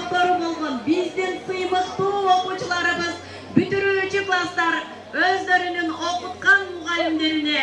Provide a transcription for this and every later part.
doktoru болгон биздин сыймыктуу окуучуларыбыз бүтүрүүчү класстар өздөрүнүн окуткан мугалимдерине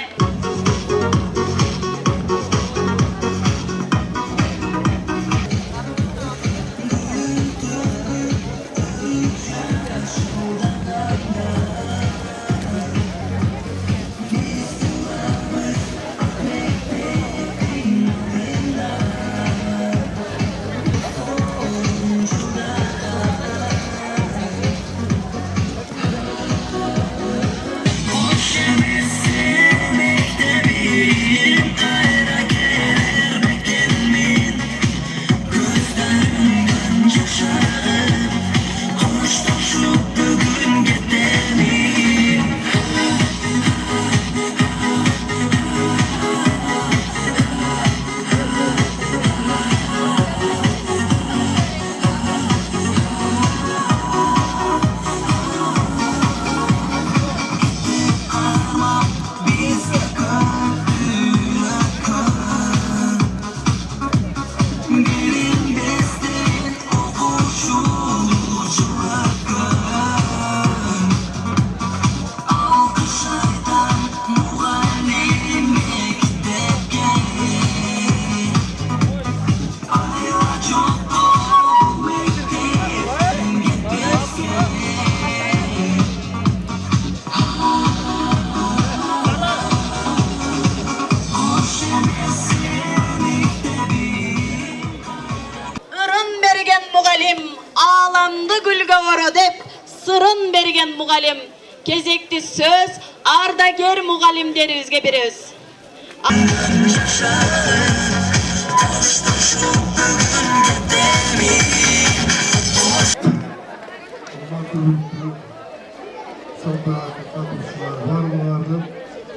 Ağlamdı Gülgavara dep sırın bergen mugalim. Кезекти söz ardager mugalimlerimizge berебиз.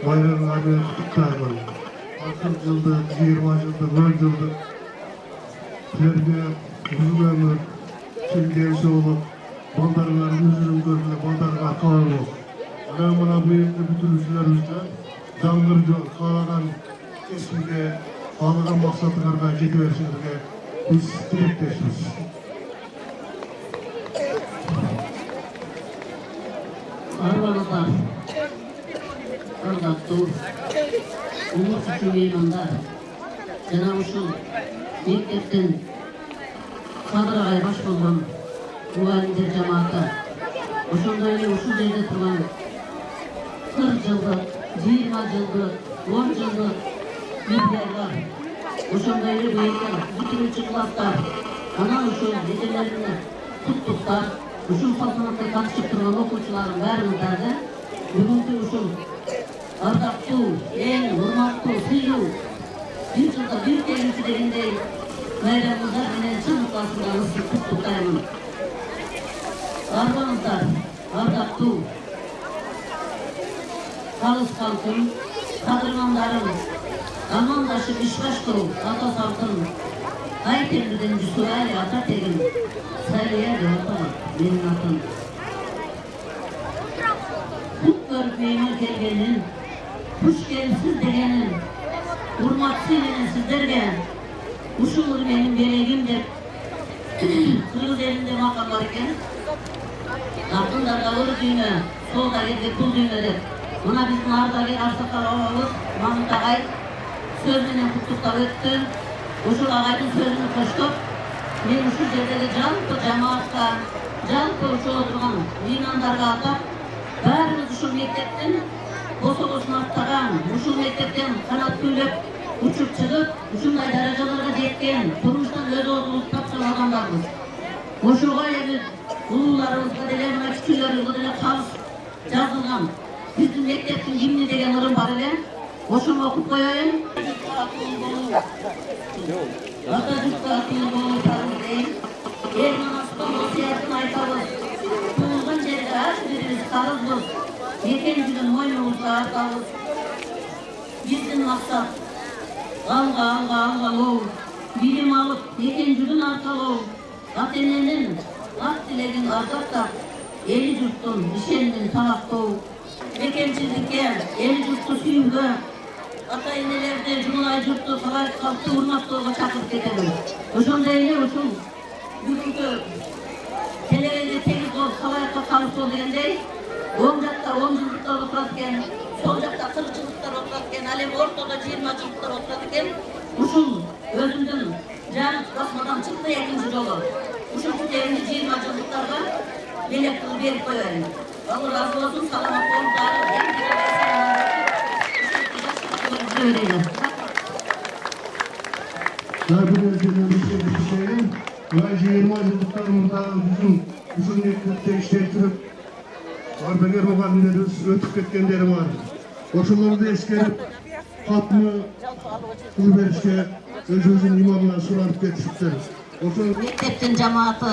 Bayramlarını kutlarlar. 60 yıldır, 20 yıldır, 10 yıldır sizlerge uzun ömür, çilgevsi olup, baldarların yüzünün görüle, baldarga kağır olup, anamına bu yılda bütünüzlerimizde zangırca kağıran kesimde, kağıran maksatlarına gidiversinize biz dilekteşiz. Arvalılar, Ardattır, Umut Süleymanlar, Cenab-ı Şul, Mektepten Kadırağay baş bolgan mugalimler cemaati, oşondoy эле ушул жерде турган 40 жылдык, 20 жылдык, 10 жылдыk бирлер, ошондой эле быйыл бүтүрүүчү класстар, анан ушул эжелерине куттуктап, ушул салтанатка катышып турган окуучулардын баарыңыздар да бүгүнкү ушул ардактуу, эң урматтуу, сыйуу бир жылда бир келүүчү дегендей bayramımızlar menен чын ыкыласыңарыңызды куттуктаймын. Арбаңыздар, ардактуу калыс калкым, кадырмандарым, амандашып иш баштоо ата салтын, ай темирден Жусуай ата тегин, Салия деп аталат менин атым. Кут көрүп мейман келгенин, куш келипсиз дегенин, урматсыз менен сиздерге ушул менин берегим деп кыргыз элинде макал бар экен. Артындарга өр дүйнө, солда келди пул дүйнө деп. Мына биздин ардагер Арсакал абабыз Мамыт агай сөз менен куттуктап өттү. Ушул агайдын сөзүн коштоп, мен ушул жердеги жалпы жамаатка, жалпы ушул отурган меймандарга атап, баарыбыз ушул мектептин босогосун аттаган, ушул мектептен канат күйлөп учуп чыгып, ушундай даражаларга жеткен, турмуштан өз ордубузду тапкан адамдарбыз. Ошого эми улууларыбызга деле, мына кичүүлөрүбүзгө деле калыс жазылган биздин мектептин гимни деген ырым бар эле. Ошону окуп коеюн. Ата журтка атуу болуу парыз дейм. Эл манастын осуятын айтабыз. Туулган жерде ар бирибиз карызбыз. Экенчиден мойнубузга артабыз. Биздин максат алга билим алып, экенчиден аркалоо, ата эненин ак тилегин ардактап, эли журттун ишенимин талактоо, экенчиликке, эли журтту сүйүүгө, ата энелерди, жумалай журтту, калкту урматтоого чакырып кетебиз. Ошондой эле ушул бүгүнкү телевизде тегиз болуп халайыкка кабыл дегендей, оң жакта 10 жылдыктар отурат экен, сол жакта 40 жылдыктар отурат экен, ал эми ортодо 20 жылдыктар отурат экен. Ушул өзүмдүн жаңы басмадан чыкты экинчи жолу. Ушул китебимди 20 жылдыктарга белек кылып берип коеюн. Алла разы болсун, саламат болуп Ve 20 yıllıklarımızda bizim uzun ekmekte işlettirip Arbeger muhallinlerimiz ötüp ketkenleri var. Oşuları da eskerip hatmı kıl verişke özümüzün imamına sulanıp getiripler. Mektepten cemaati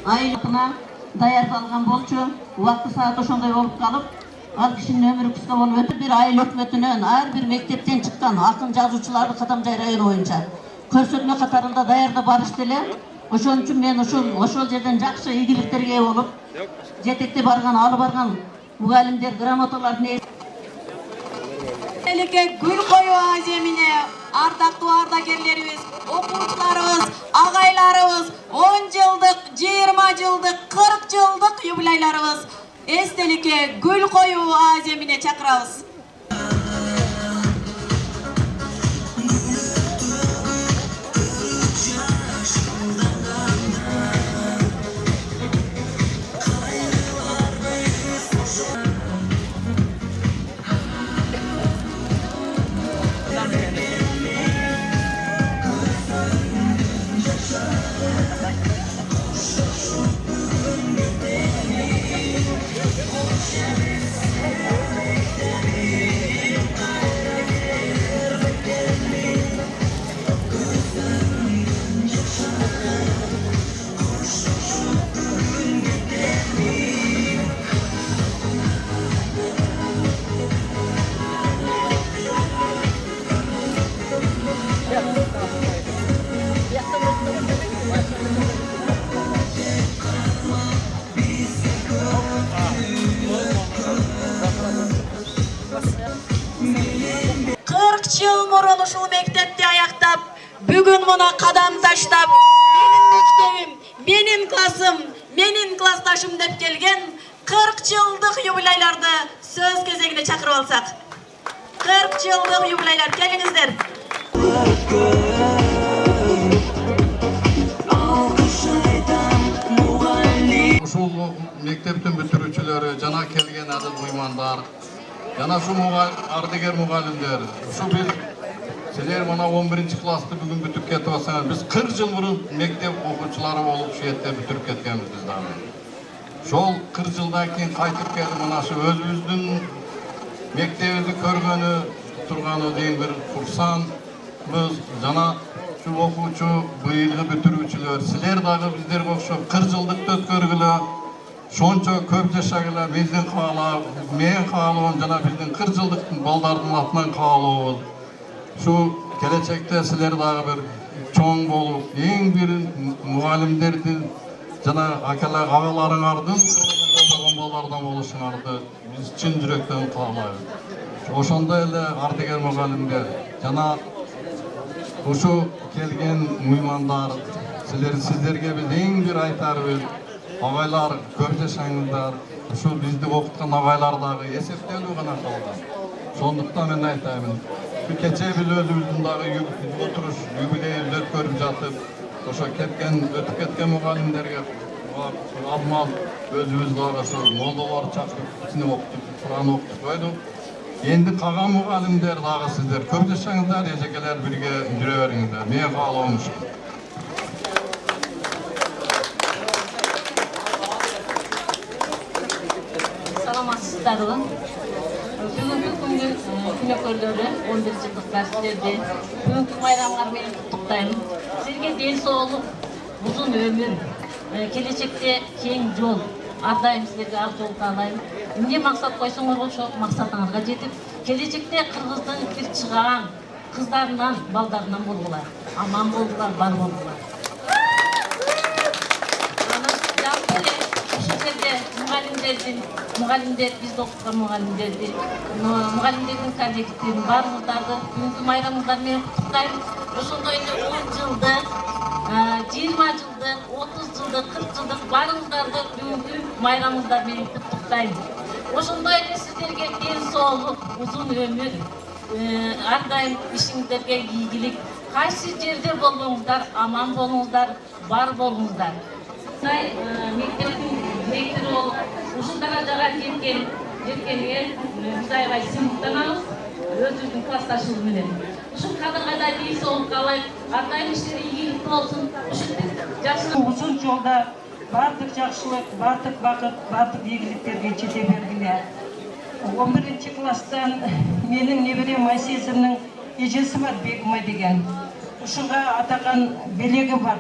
aylıkına dayartalgan bolçu, vakti saat oşonday olup kalıp, al kişinin ömürü kısa olup ötüp bir ayıl ökmetinin her bir mektepten çıkan akın жазуучуларды Катамжай району боюнча көрсөтмө катарында даярда барыш деле. Ошон үчүн мен ошол жерден жакшы ийгиликтерге ээ болуп, жетекте барган, алып барган мугалимдер грамоталарын Элike gül koyu azemine ardактуу ардагерлерибиз, окуучуларыбыз, агайларыбыз 10 жылдык, 20 жылдыk, 40 жылдыk юбилейларыбыз эстеликке gül koyu azemine чакырабыз. Yıl murun uşul mektepte ayaktap, bugün buna kadam taştap, benim mektebim, benim klasım, benim klastaşım dep kelgen 40 yıllık yubileylarda söz кезегine çakırıp alsak. 40 yıllık yubileyler, gelingizler. Ушул мектептин бүтүрүүчүлөрү, жана келген адыл уймандар, жана şu ардагер мугалимдер, şu biz sizler mana 11-классты бүгүн бүтүп кетип атсаңар, biz 40 жыл мурун мектеп окуучулары болуп şu жерде бүтүрүп кеткенбиз biz дагы. Şol 40 жылдан кийин кайтып келип mana şu өзүбүздүн мектебибизди көргөнү турганы деген бир курсанбыз, жана şu окуучу быйылгы бүтүрүүчүлөр, sizler дагы биздерге окшоп 40 жылдыкты өткөргүлө, şonça köp жашагыла, биздин каалап, мен каалоом жана биздин 40 жылдыктын балдардын атынан каалообуз. Şu келечекте sizler дагы бир чоң болуп, эң бир мугалимдердин жана агаларыңардын балдардан болушуңарды биз чын жүрөктөн каалайбыз. Ошондой эле ардагер мугалимдер жана ушул келген мыймандар, сиздерге биз эң бир айтарыбыз, агайлар көп жашаңыздар. Ушул бизди окуткан агайлар дагы эсептелүү гана калган. Сондуктан мен айтайын, кече биз өзүбүздүн дагы отуруш юбилейибизди өткөрүп жатып, ошо өтүп кеткен мугалимдерге алмал өзүбүз дагы ошо молдолор чакырып, кичине окутуп, Куран окутуп койдук. Endi kalan mugallimler dağı sizler köp yaşаңыздар, ежекелер birge жүре бериңиздер. Мен каалоом ушу. Саламатсыздарбы? Бүгүнкү күнгү күнөкөрлөрү 11 жылдык дарстерди бүгүнкү майрамга менен куттуктайм. Сизге ден соолук, узун өмүр, келечекте кең жол, ардайым силерге ак жол каалайм. Эмне максат койсоңор ошо максатыңарга жетип, келечекте Кыргыздын бир чыгаан кыздарынан, балдарынан болгула. Аман болгула, бар болгула. Mugallimler, biz okutkan mugallimlerдің коллективін, барлықтарды бүгінгі майрамыңыздар мен құттықтаймын. Ошондой эле 10 жылды 20 жылдық, 30 жылдық, 40 жылдық барыңыздарды бүгінгі майрамыңыздар менен құттықтаймын. Ошондой сіздерге денсаулық, uzun ömür, ардайым işinizlerге ийгилик, кайсы жерде болуңуздар, аман болуңуздар, бар болуңуздар. Мектептин директору болуп, ушул даражага жеткенге биз аябай сыймыктанабыз, өзүбүздүн классташыбыз менен. Ушул кадыргада денсаулык каалайт, ардайым иштери ийгиликтүү болсун. Uzun жолда бардык жакшылык, бардык бакыт, бардык ийгиликтерге жете бергиле. 11 класстан менин неберем Айсезимдин эжеси бар, Бегимай деген. Ушуга атаган белеги бар.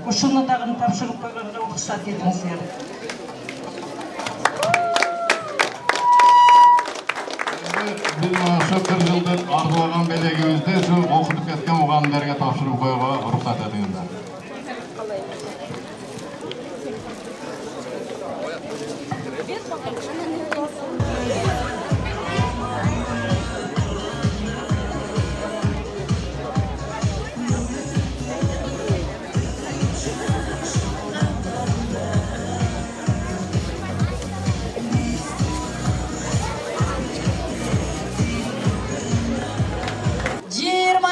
Ушуну дагы тапшырып койгонго уруксат этиңиздер. Biz şu 40 yıldır arzuлаган белегибизди şu окутуп кеткен мугалимдерге тапшырып коюуга уруксат этиңиздер.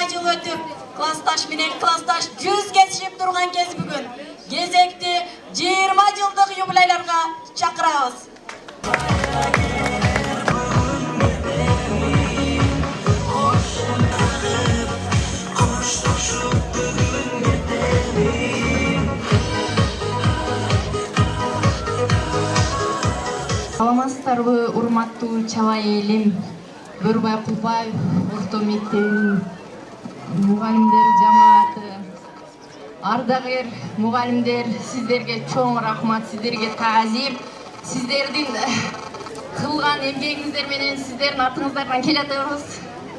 Жыл өтүп, классташ менен классташ жүз кесишип турган кез бүгүн. Кезекти 20 жылдык юбилейлерге чакырабыз. Саламатсыздарбы, урматтуу чабай элим, Бөрбай Кулбаев орто мектебинин мугалимдер жамааты, ардагер мугалимдер, сиздерге чоң рахмат, сиздерге таазим. Сиздердин кылган эмгегиңиздер менен сиздердин артыңыздардан келатабыз.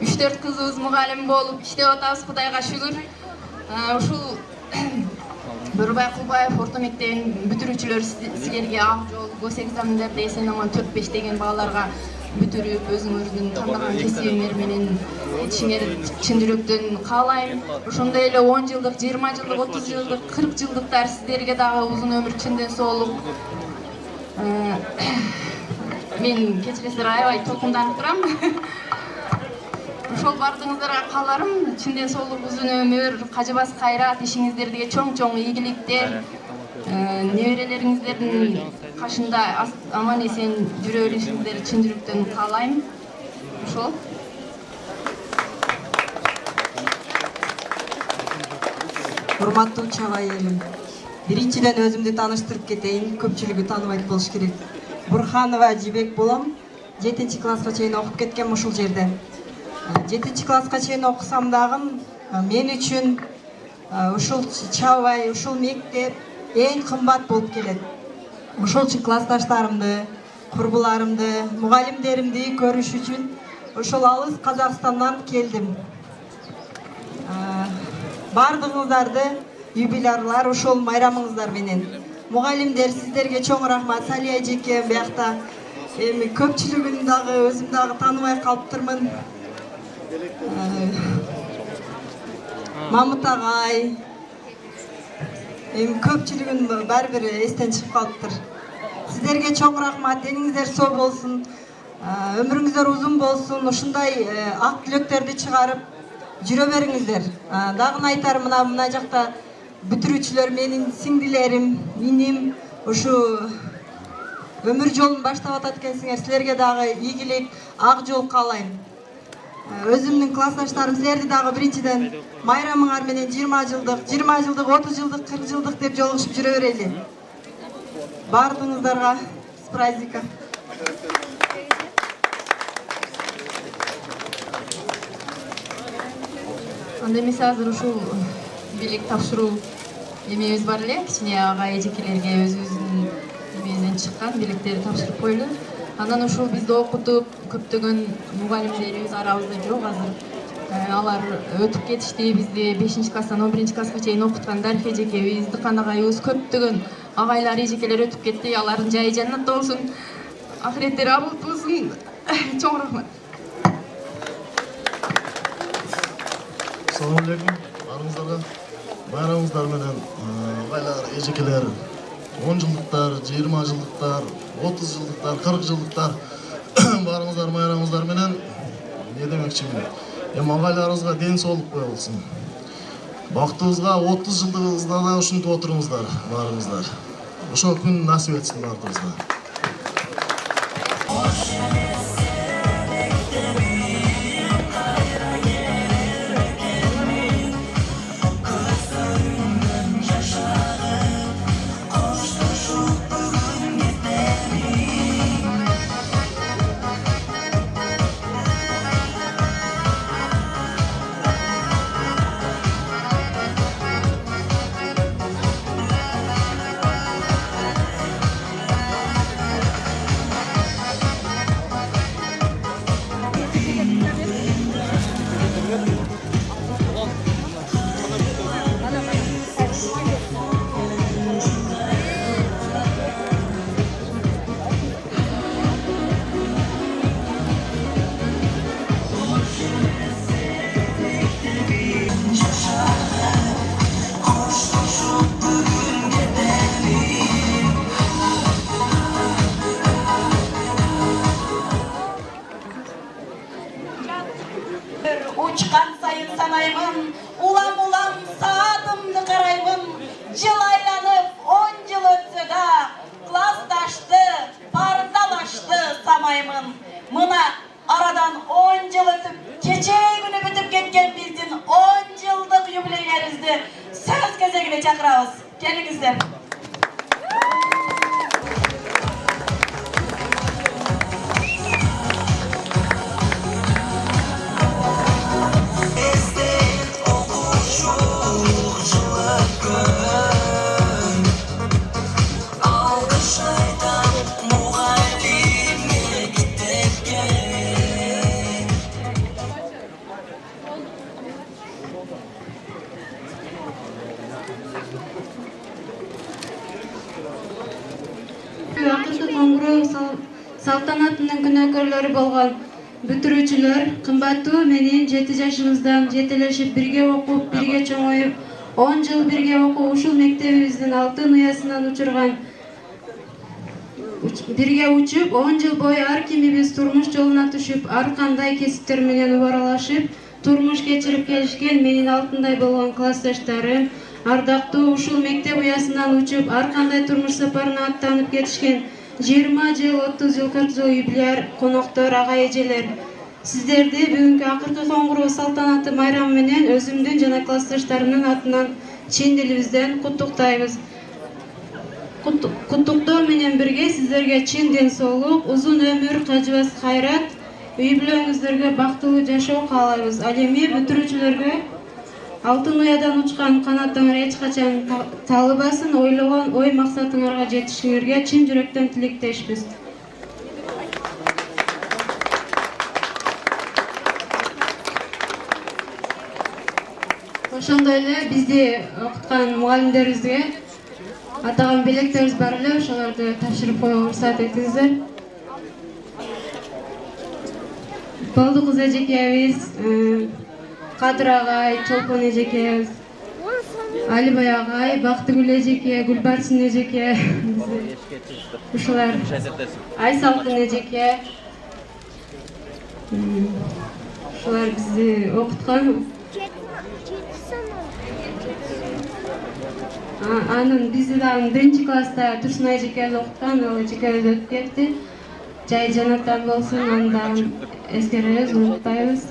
3-4 кызыбыз мугалим болуп иштеп атабыз, Кудайга шүгүр. Ушул Бөрбай Кулбаев орто мектебинин бүтүрүүчүлөр силерге ак жол, гос экзамендерде эсен аман 4-5 деген бааларга бүтүрүп, өзүңөрдүн тандаган кесибиңер менен ишиңер чын жүрөктөн каалайм. Ошондой эле 10 жылдык, 20 жылдык, 30 жылдык, 40 жылдыктар сиздерге дагы узун өмүр, чын денсаулук. Мен кечиресиздер аябай толкунданып турам. Ошол бардыгыңыздарга кааларым, чын денсаулук, узун өмүр, кажыбас кайрат, ишиңиздерге чоң-чоң ийгиликтер. Неберелериңиздердин кашында аман эсен жүрө беришиңиздерди чын жүрөктөн каалайм. Ошол. Урматтуу чабай элим, биринчиден өзүмдү тааныштырып кетейин, көпчүлүгү тааныбайт болуш керек. Бурханова Жибек болом, 7 класска чейин окуп кеткем ушул жерде. 7 класска чейин окусам дагы мен үчүн ушул чабай, ушул мектеп эң кымбат болуп келет. Ошол үчүн классташтарымды, курбуларымды, мугалимдеримди көрүш үчүн ошол алыс Казакстандан келдим. Бардыгыңыздарды юбиларлар ошол майрамыңыздар менен. Мугалимдер, сиздерге чоң рахмат. Салия эжеке биякта эми көпчүлүгүн дагы өзүм дагы тааныбай калыптырмын. Мамыт агай, эми көпчүлүгүн баары бир эстен чыгып калыптыр. Сиздерге чоң рахмат. Дениңиздер соо болсун, өмүрүңүздөр узун болсун. Ушундай ак тилөктөрдү чыгарып жүрө бериңиздер. Дагы айтарым, мына жакта бүтүрүүчүлөр менин сиңдилерим, иним, ушу өмүр жолун баштап атат экенсиңер. Силерге дагы ийгилик, ак жол каалайм. Өзүмдүн классташтарым, силерди дагы биринчиден майрамыңар менен 20 жылдык, 30 жылдык, 40 жылдык деп жолугушуп жүрө берели. Бардыгыңыздарга с праздником. Анда эмес азыр ушул белек тапшыруу эмебиз бар эле, кичине агай эжекелерге өзүбүздүн эмебизден чыккан белектерди тапшырып койлу. Андан ушул бизди окутуп, көптөгөн мугалимдерибиз арабызда жок азыр. Алар өтүп кетишти, бизди 5 класстан 11 класска чейин окуткан Дарих эжекебиз, Дыкан агайыбыз, көптөгөн агайлар, эжекелер өтүп кетти. Алардын жайы жаннатта болсун, ахиреттери абыл болсун. Чоң рахмат. Assalamu alaikum. Aranızda bayramыңыздар менен ағайлар, эжекелер, 10 жылдықтар, 20 жылдықтар, 30 жылдықтар, 40 жылдықтар барыңыздар, майрамыңыздар менен не демекчимин? Ағайларыңызға ден соолук болсын. Бактыбызга 30 жылдыгыңызда да ушинтип отуруңуздар, барыңыздар. Ошол күн насип этсин бардыгыбызга. Uçkan sayın sanayımın, ulam ulam saatımdı karayımın, jıl aylanıp 10 yıl ötse de, klaslaştı, pardalaştı samayımın. Mına aradan 10 yıl ötüp, keçe günü bitip ketken bizdin 10 yıllık jubileylerimizdi söz gezegine çakırabız. Kendinizler. Акыркы коңгуроо салтанатынын күнөөкөрлөрү болгон бүтүрүүчүлөр, кымбаттуу менин 7 жашыбыздан жетелешип бирге окуп, бирге чоңоюп, 10 жыл бирге окуп, ушул мектебибиздин алтын уясынан учурган, бирге учуп, 10 жыл бою ар кимибиз турмуш жолуна түшүп, ар кандай кесиптер менен убаралашып, турмуш кечирип келишкен менин алтындай болгон классташтарым, ардактуу ушул мектеп уясынан учуп, ар кандай турмуш сапарына аттанып кетишкен 20 жыл, 30 жыл, 40 жыл юбилейр коноктор, ага эжелер. Сиздерди бүгүнкү акыркы коңгуроо салтанаты майрамы менен өзүмдүн жана классташтарымдын атынан чын дилибизден куттуктайбыз. Куттуктоо менен бирге сиздерге чын ден соолук, узун өмүр, кажыбас кайрат, үй бүлөңүздөргө бактылуу жашоо каалайбыз. Ал эми бүтүрүүчүлөргө алтын уядан учкан канатыңар эч качан талыбасын, ойлогон ой максатыңарга жетишиңерге чын жүрөктөн тилектешпиз. Ошондой эле бизди окуткан мугалимдерибизге атаган белектерибиз бар эле, ошолорду тапшырып коюуга уруксат этиңиздер. Болдукуз эжекебиз, Кадыр агай, Чолпон эжекебиз, Алибай агай, Бактыгүл эжеке, Гүлбарсын эжеке, ушулар, Айсалтын эжеке, ушулар бизди окуткан. Анын бизди дагы 1-класста Турсунай эжекебиз окуткан, ал эжекебиз өтүп кетти. Жай жанаттан болсун, аны дагы эскеребиз, унутпайбыз.